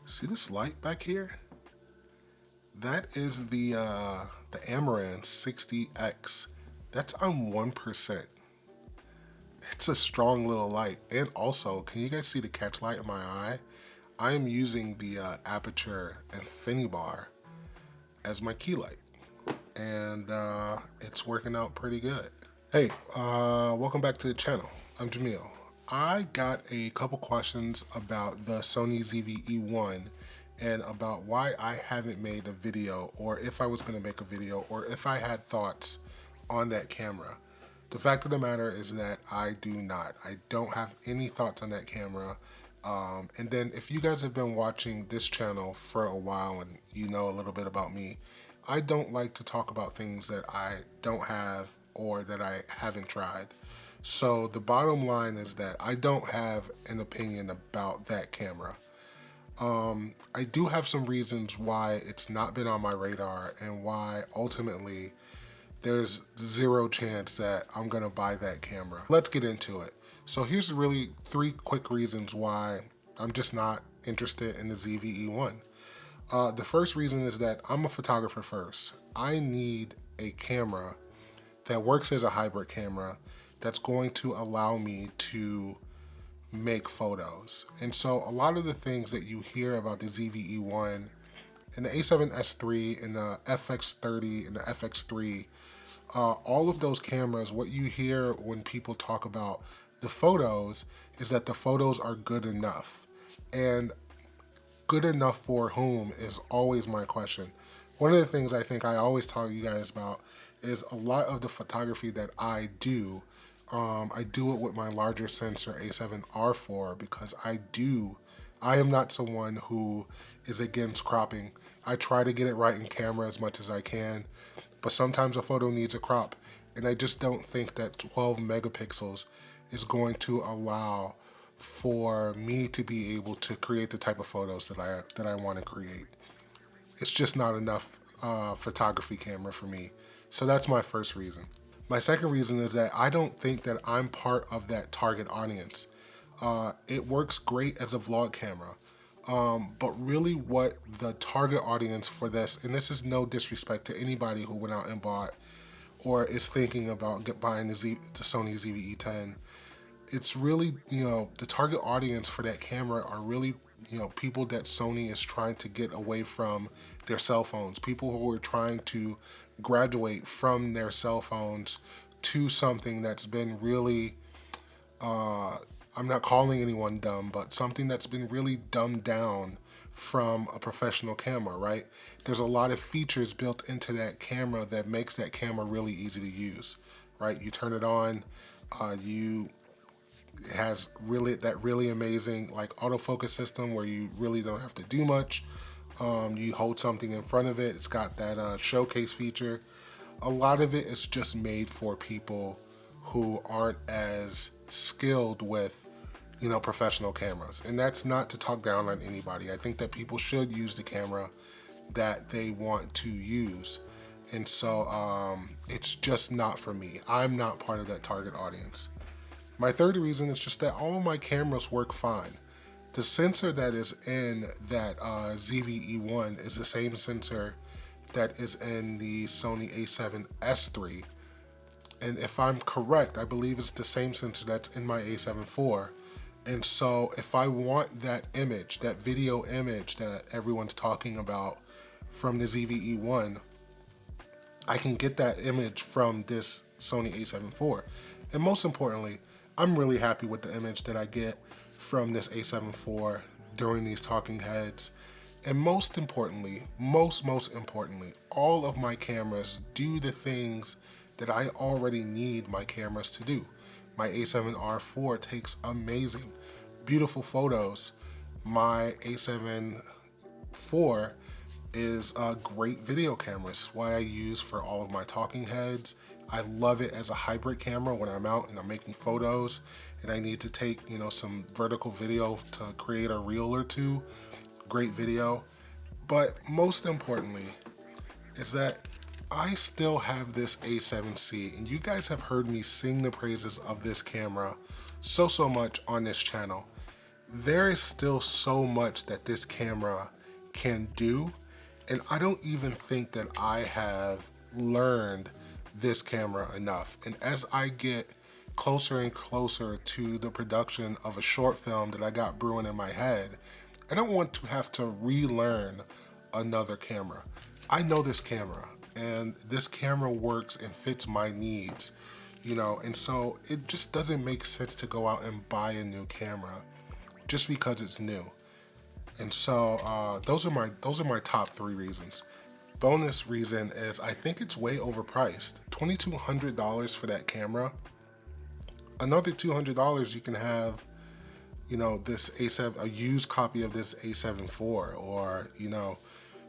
See this light back here? That is the Amaran 60X. That's on 1%. It's a strong little light. And also, can you guys see the catch light in my eye? I am using the Aputure Infinity Bar as my key light. And it's working out pretty good. Hey, welcome back to the channel. I'm Jamil. I got a couple questions about the Sony ZV-E1 and about why I haven't made a video, or if I was going to make a video, or if I had thoughts on that camera. The fact of the matter is that I do not. I don't have any thoughts on that camera. And then if you guys have been watching this channel for a while and you know a little bit about me, I don't like to talk about things that I don't have or that I haven't tried. So the bottom line is that I don't have an opinion about that camera. I do have some reasons why it's not been on my radar and why ultimately there's zero chance that I'm gonna buy that camera. Let's get into it. So here's really 3 quick reasons why I'm just not interested in the ZV-E1. The first reason is that I'm a photographer first. I need a camera that works as a hybrid camera that's going to allow me to make photos. And so a lot of the things that you hear about the ZV-E1 and the A7S III and the FX30 and the FX3, all of those cameras, what you hear when people talk about the photos is that the photos are good enough. And good enough for whom is always my question. One of the things I think I always tell you guys about is a lot of the photography that I do it with my larger sensor A7R4 because I am not someone who is against cropping. I try to get it right in camera as much as I can, but sometimes a photo needs a crop, and I just don't think that 12 megapixels is going to allow for me to be able to create the type of photos that I want to create. It's just not enough photography camera for me. So that's my first reason. My second reason is that I don't think that I'm part of that target audience. It works great as a vlog camera, but really what the target audience for this, and this is no disrespect to anybody who went out and bought or is thinking about buying the Sony ZV-E10, it's really, the target audience for that camera are really, people that Sony is trying to get away from their cell phones, people who are trying to graduate from their cell phones to something that's been really, I'm not calling anyone dumb, but something that's been really dumbed down from a professional camera, right? There's a lot of features built into that camera that makes that camera really easy to use, right? You turn it on, it has that really amazing like autofocus system where you really don't have to do much. You hold something in front of it. It's got that showcase feature. A lot of it is just made for people who aren't as skilled with, professional cameras. And that's not to talk down on anybody. I think that people should use the camera that they want to use. And so it's just not for me. I'm not part of that target audience. My third reason is just that all of my cameras work fine. The sensor that is in that ZV-E1 is the same sensor that is in the Sony A7S III. And if I'm correct, I believe it's the same sensor that's in my A7 IV. And so if I want that image, that video image that everyone's talking about from the ZV-E1, I can get that image from this Sony A7 IV. And most importantly, I'm really happy with the image that I get from this A7 IV during these talking heads. And most importantly, most importantly, all of my cameras do the things that I already need my cameras to do. My A7R4 takes amazing, beautiful photos. My A7 IV is a great video camera. It's what I use for all of my talking heads. I love it as a hybrid camera when I'm out and I'm making photos and I need to take, some vertical video to create a reel or two. Great video. But most importantly is that I still have this A7C, and you guys have heard me sing the praises of this camera so much on this channel. there is still so much that this camera can do, and I don't even think that I have learned this camera enough. And as I get closer and closer to the production of a short film that I got brewing in my head, I don't want to have to relearn another camera. I know this camera, and this camera works and fits my needs, you know, and so it just doesn't make sense to go out and buy a new camera just because it's new. And so those are my top 3 reasons. Bonus reason is I think it's way overpriced. $2,200 for that camera. Another $200 you can have, you know, this A7, a used copy of this A7 IV, or, you know,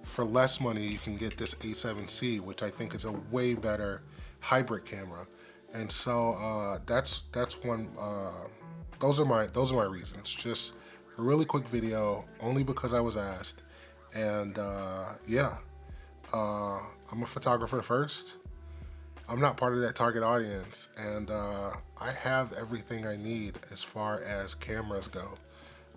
for less money you can get this A7C, which I think is a way better hybrid camera. And so that's one. Those are my reasons. Just a really quick video, only because I was asked. And yeah, I'm a photographer first. I'm not part of that target audience, and I have everything I need as far as cameras go.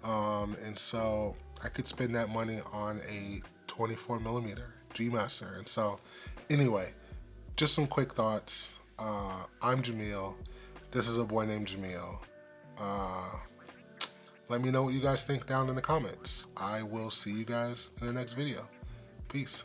And so I could spend that money on a 24mm G Master. And so anyway, just some quick thoughts. I'm Jamil. This is a boy named Jamil. Let me know what you guys think down in the comments. I will see you guys in the next video. Peace.